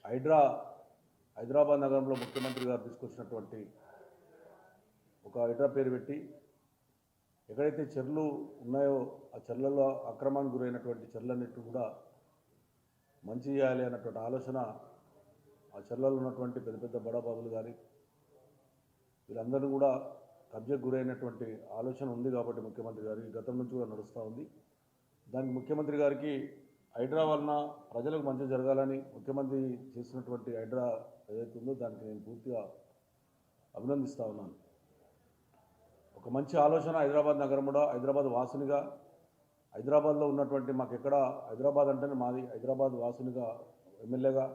హైదరాబాద్ నగరంలో ముఖ్యమంత్రి గారు తీసుకొచ్చినటువంటి ఒక హైడ్రా పేరు పెట్టి ఎక్కడైతే చెర్లు ఉన్నాయో ఆ చెర్లలో అక్రమానికి గురైనటువంటి చెర్లన్నిటి కూడా మంచి చేయాలి అన్నటువంటి ఆలోచన ఆ చెర్లలో ఉన్నటువంటి పెద్ద పెద్ద బడాబాబులు కానీ వీళ్ళందరూ కూడా కబ్జకు గురైనటువంటి ఆలోచన ఉంది కాబట్టి ముఖ్యమంత్రి గారికి గతం నుంచి కూడా నడుస్తూ ఉంది. దానికి ముఖ్యమంత్రి గారికి హైడ్రా వలన ప్రజలకు మంచి జరగాలని ముఖ్యమంత్రి చేసినటువంటి హైడ్రా ఏదైతే ఉందో దానికి నేను పూర్తిగా అభినందిస్తూ ఉన్నాను. ఒక మంచి ఆలోచన హైదరాబాద్ నగరం కూడా హైదరాబాద్ వాసునిగా హైదరాబాద్లో ఉన్నటువంటి మాకు ఎక్కడ హైదరాబాద్ అంటేనే మాది హైదరాబాద్ వాసునిగా ఎమ్మెల్యేగా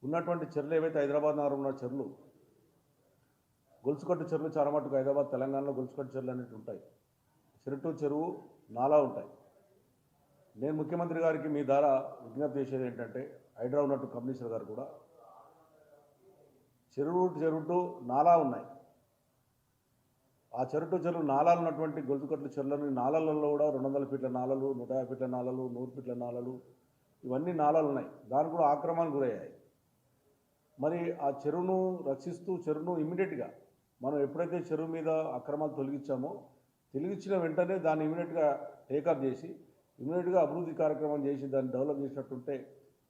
ఉన్నటువంటి చెర్లు ఏవైతే హైదరాబాద్ నగరం ఉన్న చెర్లు గొలుసుకట్టు చెరువులు చాలా మటుకు హైదరాబాద్ తెలంగాణలో గొలుసుకట్టు చెరువులు అనేవి ఉంటాయి. చెరువు నాలా ఉంటాయి. నేను ముఖ్యమంత్రి గారికి మీ ద్వారా విజ్ఞప్తి చేసేది ఏంటంటే హైడ్రా ఉన్నట్టు కమిషనర్ గారు కూడా చెరువు నాలా ఉన్నాయి. ఆ చెరువు నాలాలు ఉన్నటువంటి గొలుసుకట్ల చెరువులని నాలలలో కూడా 200 ఫీట్ల నాలలు 150 ఫీట్ల నాలలు 100 ఫీట్ల నాలలు ఇవన్నీ నాలాలు ఉన్నాయి. దానికి కూడా ఆక్రమణకు గురయ్యాయి. మరి ఆ చెరువును రక్షిస్తూ చెరువును ఇమ్మీడియట్గా మనం ఎప్పుడైతే చెరువు మీద అక్రమాలు తొలగించిన వెంటనే దాన్ని ఇమ్మీడియట్గా టేకప్ చేసి ఇమ్మీడియట్గా అభివృద్ధి కార్యక్రమం చేసి దాన్ని డెవలప్ చేసినట్టుంటే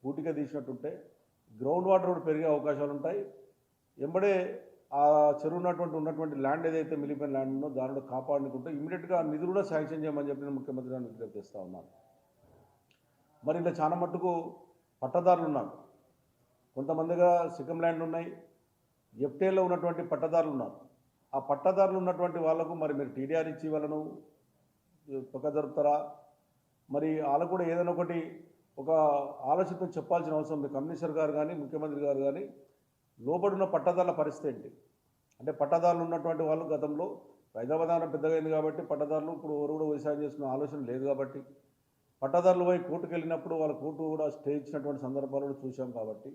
పూర్తిగా తీసినట్టుంటే గ్రౌండ్ వాటర్ కూడా పెరిగే అవకాశాలు ఉంటాయి. ఎంబడే ఆ చెరువు ఉన్నటువంటి ల్యాండ్ ఏదైతే మిలిపోయిన ల్యాండ్ ఉందో దానిలో కాపాడుకుంటే ఇమ్మీడియట్గా నిధులు కూడా శాంక్షన్ చేయమని చెప్పి నేను ముఖ్యమంత్రి గారిని విజ్ఞప్తి చేస్తూ ఉన్నాను. మరి ఇలా చాలా మట్టుకు పట్టదారులు ఉన్నారు. కొంతమందిగా సిక్కం ల్యాండ్ ఉన్నాయి. ఎఫ్టీఏలో ఉన్నటువంటి పట్టదారులు ఉన్నారు. ఆ పట్టదారులు ఉన్నటువంటి వాళ్లకు మరి మీరు టీడీఆర్ ఇచ్చి వాళ్ళను పక్క జరుపుతారా? మరి వాళ్ళకు కూడా ఏదైనా ఒకటి ఒక ఆలోచనతో చెప్పాల్సిన అవసరం ఉంది. కమిషనర్ గారు కానీ ముఖ్యమంత్రి గారు కానీ లోబడున్న పట్టదారుల పరిస్థితి ఏంటి అంటే పట్టదారులు ఉన్నటువంటి వాళ్ళు గతంలో హైదరాబాద్ నగరం పెద్దగా అయింది కాబట్టి పట్టదారులు ఇప్పుడు ఎవరు కూడా వ్యవసాయం చేసుకునే ఆలోచన లేదు కాబట్టి పట్టదారులు పోయి కోర్టుకు వెళ్ళినప్పుడు వాళ్ళ కోర్టు కూడా స్టే ఇచ్చినటువంటి సందర్భాలను చూసాం కాబట్టి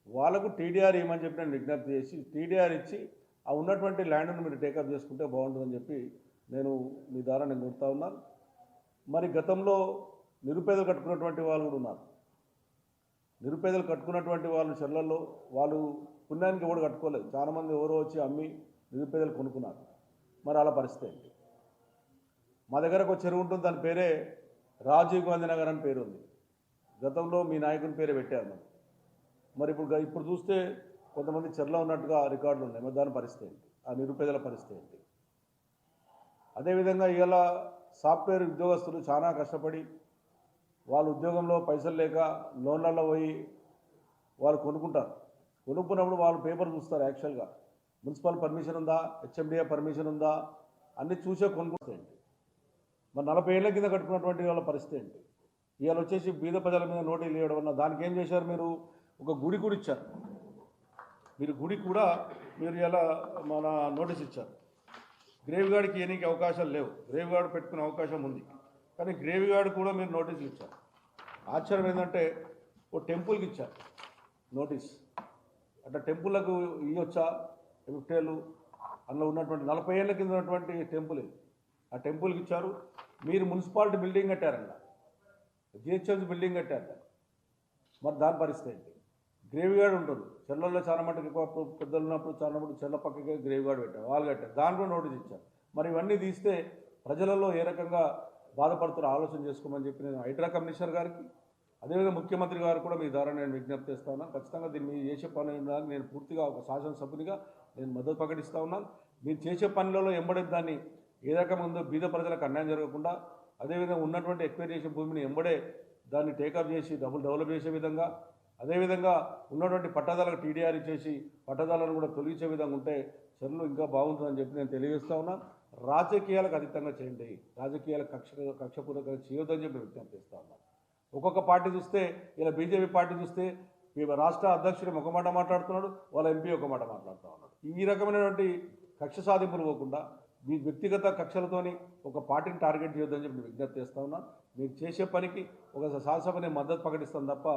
వాళ్ళకు టీడీఆర్ ఏమని చెప్పి నేను విజ్ఞప్తి చేసి టీడీఆర్ ఇచ్చి ఆ ఉన్నటువంటి ల్యాండ్ను మీరు టేకప్ చేసుకుంటే బాగుంటుందని చెప్పి నేను మీ ద్వారా నేను కోరుతా ఉన్నాను. మరి గతంలో నిరుపేదలు కట్టుకున్నటువంటి వాళ్ళు కూడా ఉన్నారు. నిరుపేదలు కట్టుకున్నటువంటి వాళ్ళు చెర్లలో వాళ్ళు పుణ్యానికి ఎవరు కట్టుకోలేదు. చాలామంది ఎవరో వచ్చి అమ్మి నిరుపేదలు కొనుక్కున్నారు. మరి అలా పరిస్థితి ఏంటి? మా దగ్గర ఒక చెరువు ఉంటుంది. దాని పేరే రాజీవ్ గాంధీ నగర్ అని పేరు ఉంది. గతంలో మీ నాయకుని పేరే పెట్టారు. మరి ఇప్పుడు చూస్తే కొంతమంది చెర్లో ఉన్నట్టుగా రికార్డులు ఉన్నాయి. మరి దాని పరిస్థితి ఏంటి? ఆ నిరుపేదల పరిస్థితి ఏంటి? అదేవిధంగా ఇవాళ సాఫ్ట్వేర్ ఉద్యోగస్తులు చాలా కష్టపడి వాళ్ళ ఉద్యోగంలో పైసలు లేక లోన్లలో పోయి వాళ్ళు కొనుక్కుంటారు. కొనుక్కున్నప్పుడు వాళ్ళు పేపర్ చూస్తారు. యాక్చువల్గా మున్సిపల్ పర్మిషన్ ఉందా, హెచ్ఎండిఏ పర్మిషన్ ఉందా అన్నీ చూసే కొనుక్కుంటాయండి. మరి 40 ఏళ్ల కింద కట్టుకున్నటువంటి వాళ్ళ పరిస్థితి ఏంటి? ఇవాళ వచ్చేసి బీద ప్రజల మీద నోటీసులు ఇవ్వడం వల్ల దానికి ఏం చేశారు? మీరు ఒక గుడి కూడా ఇచ్చారు. గుడికి కూడా మీరు ఇలా మన నోటీస్ ఇచ్చారు. గ్రేవ్ గార్డ్కి ఏనికి అవకాశాలు లేవు. గ్రేవ్ గార్డ్ పెట్టుకునే అవకాశం ఉంది, కానీ గ్రేవ్ గార్డ్ కూడా మీరు నోటీసులు ఇచ్చారు. ఆశ్చర్యం ఏంటంటే ఓ టెంపుల్కి ఇచ్చారు నోటీస్. అట్లా టెంపుల్లకు ఇవ్వచ్చా? ఎఫ్టీఏలు అందులో ఉన్నటువంటి 40 ఏళ్ల కింద ఉన్నటువంటి టెంపుల్ ఇది. ఆ టెంపుల్కి ఇచ్చారు. మీరు మున్సిపాలిటీ బిల్డింగ్ కట్టారంట, జిహెచ్ఎంసీ బిల్డింగ్ కట్టారంట. మరి దాని పరిస్థితి ఏంటి? గ్రేవ్ గార్డ్ ఉంటుంది. చెర్లలో చాలా మటుకు ఎక్కువ పెద్దలు ఉన్నప్పుడు చాలా మటుకు చెర్ల పక్కకే గ్రేవ్ గార్డ్ పెట్టారు, వాళ్ళు కట్టారు. దాంట్లో నోటీస్ ఇచ్చారు. మరి ఇవన్నీ తీస్తే ప్రజలలో ఏ రకంగా బాధపడుతున్న ఆలోచన చేసుకోమని చెప్పి నేను హైడ్రా కమిషనర్ గారికి అదేవిధంగా ముఖ్యమంత్రి గారు కూడా మీ ద్వారా నేను విజ్ఞప్తి చేస్తా ఉన్నాను. ఖచ్చితంగా దీన్ని మీరు చేసే పని నేను పూర్తిగా ఒక శాసనసభ్యునిగా నేను మద్దతు ప్రకటిస్తూ ఉన్నాను. మీరు చేసే పనులలో ఎంబడే దాన్ని ఏ రకంగా ఉందో బీద ప్రజలకు అన్యాయం జరగకుండా అదేవిధంగా ఉన్నటువంటి ఎక్వైర్ చేసిన భూమిని ఎంబడే దాన్ని టేకప్ చేసి డెవలప్ చేసే విధంగా అదేవిధంగా ఉన్నటువంటి పట్టదారులకు టీడీఆర్ ఇచ్చేసి పట్టదారులను కూడా తొలగించే విధంగా ఉంటే చెరువులు ఇంకా బాగుంటుందని చెప్పి నేను తెలియజేస్తా ఉన్నాను. రాజకీయాలకు అతీతంగా చేయండి, రాజకీయాలకు కక్షపూర్వకంగా చేయొద్దని చెప్పి విజ్ఞప్తి చేస్తా ఉన్నాను. ఒక్కొక్క పార్టీ చూస్తే ఇలా బీజేపీ పార్టీ చూస్తే రాష్ట్ర అధ్యక్షుడు ఒక మాట మాట్లాడుతున్నాడు, వాళ్ళ ఎంపీ ఒక మాట మాట్లాడుతూ ఉన్నాడు. ఈ రకమైనటువంటి కక్ష సాధింపులు పోకుండా మీ వ్యక్తిగత కక్షలతోని ఒక పార్టీని టార్గెట్ చేయొద్దని చెప్పి విజ్ఞప్తి చేస్తా ఉన్నాను. మీరు చేసే పనికి ఒక శాసనసభని మద్దతు ప్రకటిస్తాం తప్ప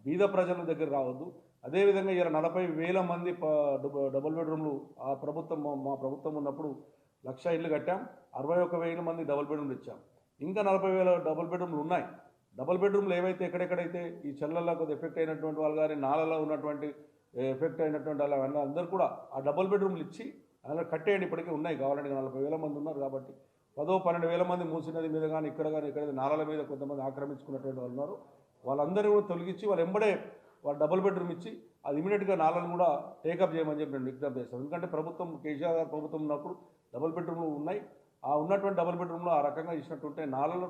బీద ప్రజల దగ్గర రావద్దు. అదేవిధంగా ఇలా 40,000 మంది డబుల్ బెడ్రూమ్లు ఆ ప్రభుత్వం మా ప్రభుత్వం ఉన్నప్పుడు 1,00,000 ఇళ్ళు కట్టాం. 61,000 మంది డబుల్ బెడ్రూమ్లు ఇచ్చాం. ఇంకా 40,000 డబుల్ బెడ్రూమ్లు ఉన్నాయి. డబుల్ బెడ్రూమ్లు ఏవైతే ఎక్కడెక్కడైతే ఈ చెర్లలో కొద్ది ఎఫెక్ట్ అయినటువంటి వాళ్ళు కానీ నాలలో ఉన్నటువంటి ఎఫెక్ట్ అయినటువంటి వాళ్ళు అందరూ కూడా ఆ డబుల్ బెడ్రూమ్లు ఇచ్చి అలా కట్టేయండి. ఇప్పటికే ఉన్నాయి కావాలంటే 40,000 మంది ఉన్నారు కాబట్టి 10-12,000 మంది మూసినది మీద కానీ ఇక్కడ నాలాల మీద కొంతమంది ఆక్రమించుకున్నటువంటి వాళ్ళు ఉన్నారు. వాళ్ళందరూ కూడా తొలగించి వాళ్ళు ఎంబడే వాళ్ళు డబుల్ బెడ్రూమ్ ఇచ్చి అది ఇమీడియట్గా నాలను కూడా టేకప్ చేయమని చెప్పి నేను విజ్ఞప్తి చేస్తాను. ఎందుకంటే ప్రభుత్వం కేసీఆర్ గారు ప్రభుత్వం ఉన్నప్పుడు డబుల్ బెడ్రూమ్లు ఉన్నాయి. ఆ ఉన్నటువంటి డబుల్ బెడ్రూమ్లో ఆ రకంగా ఇచ్చినట్టుంటే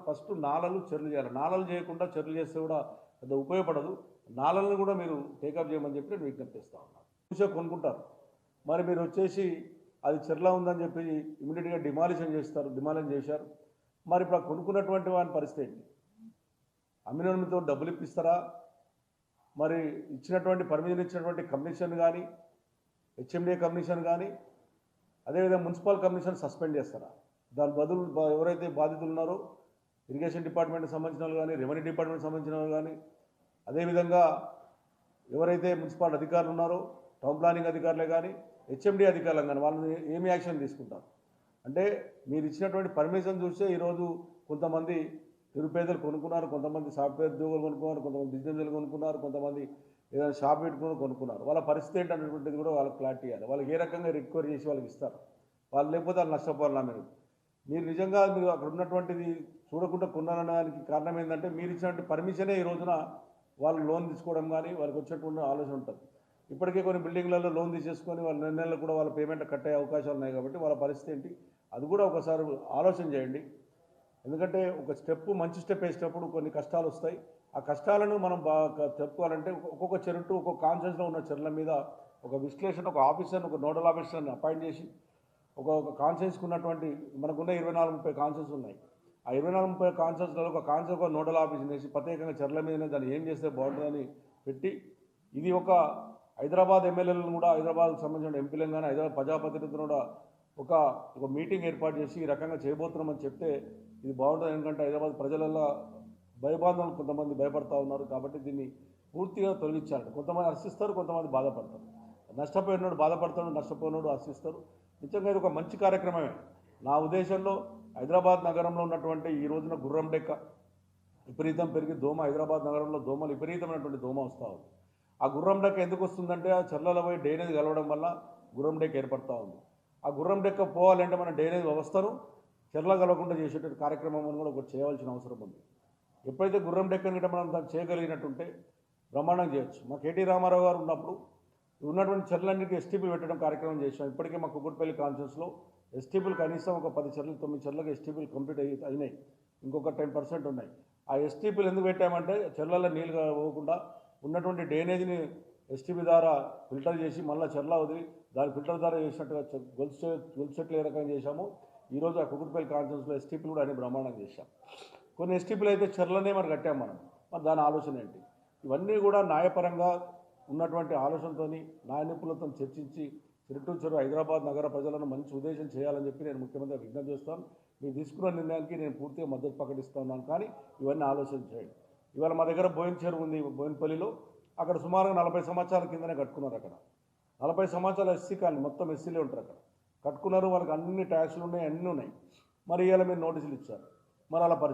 ఫస్ట్ నాలలు చెర్లు చేయాలి. నాలలు చేయకుండా చెర్లు చేస్తే కూడా పెద్ద ఉపయోగపడదు. నాలలను కూడా మీరు టేకప్ చేయమని చెప్పి నేను విజ్ఞప్తి చేస్తా ఉన్నాను. చూసే కొనుక్కుంటారు, మరి మీరు వచ్చేసి అది చెర్లా ఉందని చెప్పి ఇమీడియట్గా డిమాలిషన్ చేశారు. మరి ఇప్పుడు కొనుక్కున్నటువంటి వాని పరిస్థితి ఏంటి? అమ్మినతో డబ్బులు ఇప్పిస్తారా? మరి ఇచ్చినటువంటి పర్మిషన్ ఇచ్చినటువంటి కమిషన్ కానీ హెచ్ఎండిఏ కమిషన్ కానీ అదేవిధంగా మున్సిపల్ కమిషన్ సస్పెండ్ చేస్తారా? దాని బదులు ఎవరైతే బాధితులు ఉన్నారో ఇరిగేషన్ డిపార్ట్మెంట్కి సంబంధించిన వాళ్ళు కానీ రెవెన్యూ డిపార్ట్మెంట్కి సంబంధించిన వాళ్ళు కానీ అదేవిధంగా ఎవరైతే మున్సిపల్ అధికారులు ఉన్నారో టౌన్ ప్లానింగ్ అధికారులే కానీ హెచ్ఎండి అధికారులు కానీ వాళ్ళని ఏమి యాక్షన్ తీసుకుంటారు? అంటే మీరు ఇచ్చినటువంటి పర్మిషన్ చూస్తే ఈరోజు కొంతమంది నిరుపేదలు కొనుక్కున్నారు, కొంతమంది సాఫ్ట్వేర్ ఉద్యోగులు కొనుక్కున్నారు, కొంతమంది బిజినెస్లు కొనుక్కున్నారు, కొంతమంది ఏదైనా షాప్ పెట్టుకుని కొనుక్కున్నారు. వాళ్ళ పరిస్థితి ఏంటనేటువంటిది కూడా వాళ్ళకి క్లారిటీ ఇవ్వాలి. వాళ్ళకి ఏ రకంగా రికవరీ చేసి వాళ్ళకి ఇస్తారు? వాళ్ళు లేకపోతే వాళ్ళు నష్టపోవాలా? మీరు నిజంగా మీరు అక్కడ ఉన్నటువంటిది చూడకుండా కొన్నారనడానికి కారణం ఏంటంటే మీరు ఇచ్చినటువంటి పర్మిషనే ఈ రోజున వాళ్ళు లోన్ తీసుకోవడం కానీ వాళ్ళకి వచ్చేటువంటి ఆలోచన ఉంటుంది. ఇప్పటికే కొన్ని బిల్డింగ్లలో లోన్ తీసేసుకొని వాళ్ళ నెలలు కూడా వాళ్ళ పేమెంట్ కట్టే అవకాశాలు ఉన్నాయి కాబట్టి వాళ్ళ పరిస్థితి ఏంటి అది కూడా ఒకసారి ఆలోచన చేయండి. ఎందుకంటే ఒక మంచి స్టెప్ వేసేటప్పుడు కొన్ని కష్టాలు వస్తాయి. ఆ కష్టాలను మనం బాగా చెప్పుకోవాలంటే ఒక్కొక్క చెరుటు ఒక్కొక్క కాన్షియస్లో ఉన్న చెరువుల మీద ఒక విశ్లేషణ, ఒక ఆఫీసర్ని, ఒక నోడల్ ఆఫీసర్ని అపాయింట్ చేసి ఒక కాన్షియస్కి ఉన్నటువంటి మనకున్న 24-30 కాన్షియస్ ఉన్నాయి. ఆ 24-30 కాన్షియస్లలో ఒక నోడల్ ఆఫీస్ని వేసి ప్రత్యేకంగా చెర్ల మీదనే దాన్ని ఏం చేస్తే బాగుంటుందని పెట్టి ఇది ఒక హైదరాబాద్ ఎమ్మెల్యేలను కూడా హైదరాబాద్కి సంబంధించిన ఎంపీలను కానీ హైదరాబాద్ ప్రజాప్రతినిధులను కూడా ఒక మీటింగ్ ఏర్పాటు చేసి ఈ రకంగా చేయబోతున్నామని చెప్తే ఇది బాగుంటుంది. ఎందుకంటే హైదరాబాద్ ప్రజలలో భయబాంధవులు కొంతమంది భయపడతా ఉన్నారు కాబట్టి దీన్ని పూర్తిగా తొలగించాలి. కొంతమంది హర్షిస్తారు, కొంతమంది బాధపడతారు. నష్టపోయినాడు బాధపడతాడు, నష్టపోయినాడు హర్షిస్తారు. నిజంగా ఇది ఒక మంచి కార్యక్రమమే. నా ఉద్దేశంలో హైదరాబాద్ నగరంలో ఉన్నటువంటి ఈ రోజున గుర్రం డెక్క విపరీతం పెరిగి హైదరాబాద్ నగరంలో దోమలు విపరీతమైనటువంటి దోమ వస్తూ ఉంది. ఆ గుర్రం డెక్క ఎందుకు వస్తుందంటే ఆ చెర్లలో పోయి డ్రైనేజ్ కలవడం వల్ల గుర్రం డెక్క ఏర్పడుతూ ఉంది. ఆ గుర్రం డెక్క పోవాలంటే మన డ్రైనేజ్ వ్యవస్థను చెర్ల కలవకుండా చేసేటువంటి కార్యక్రమం కూడా ఒకటి చేయవలసిన అవసరం ఉంది. ఎప్పుడైతే గుర్రం డెక్కని మనం దాన్ని చేయగలిగినట్టుంటే బ్రహ్మాండం చేయొచ్చు. మా కేటీ రామారావు గారు ఉన్నప్పుడు ఉన్నటువంటి చెర్లన్నింటికి ఎస్టీపీ పెట్టడం కార్యక్రమం చేశాం. ఇప్పటికే మా కుకుట్పల్లి కాన్ఫరెన్స్లో ఎస్టీపీలు కనీసం ఒక 9 చెర్లకు ఎస్టీపీలు కంప్లీట్ అయినాయి. ఇంకొక 10% ఉన్నాయి. ఆ ఎస్టీపీలు ఎందుకు పెట్టామంటే చెర్లలో నీళ్ళు పోకుండా ఉన్నటువంటి డ్రైనేజ్ని ఎస్టీపీ ద్వారా ఫిల్టర్ చేసి మళ్ళీ చెర్ల వదిలి దాని ఫిల్టర్ ద్వారా చేసినట్టుగా గొలుసు చెట్లు ఏ రకంగా చేశామో ఈరోజు ఆ కుకుట్పల్లి కాన్ఫరెన్స్లో ఎస్టీపీలు కూడా అన్ని బ్రహ్మాండం చేశాం. కొన్ని ఎస్టీపీలు అయితే చెర్లనే మరి కట్టాం మరి దాని ఆలోచన ఏంటి? ఇవన్నీ కూడా న్యాయపరంగా ఉన్నటువంటి ఆలోచనతో న్యాయ నిపుణులతో చర్చించి చెరు హైదరాబాద్ నగర ప్రజలను మంచి ఉద్దేశం చేయాలని చెప్పి నేను ముఖ్యమంత్రి విజ్ఞప్తి చేస్తాను. మీరు తీసుకున్న నిర్ణయానికి నేను పూర్తిగా మద్దతు ప్రకటిస్తున్నాను. కానీ ఇవన్నీ ఆలోచన చేయండి. ఇవాళ మా దగ్గర బోయిన చెరువు ఉంది బోయినపల్లిలో. అక్కడ సుమారుగా 40 సంవత్సరాల కిందనే కట్టుకున్నారు. అక్కడ 40 సంవత్సరాల ఎస్సీ కాలనీ మొత్తం ఎస్సీలే ఉంటారు. అక్కడ కట్టుకున్నారు, వాళ్ళకి అన్ని ట్యాక్సులు ఉన్నాయి, అన్నీ ఉన్నాయి. మరి ఇవాళ మీరు నోటీసులు ఇచ్చారు. మరి అలా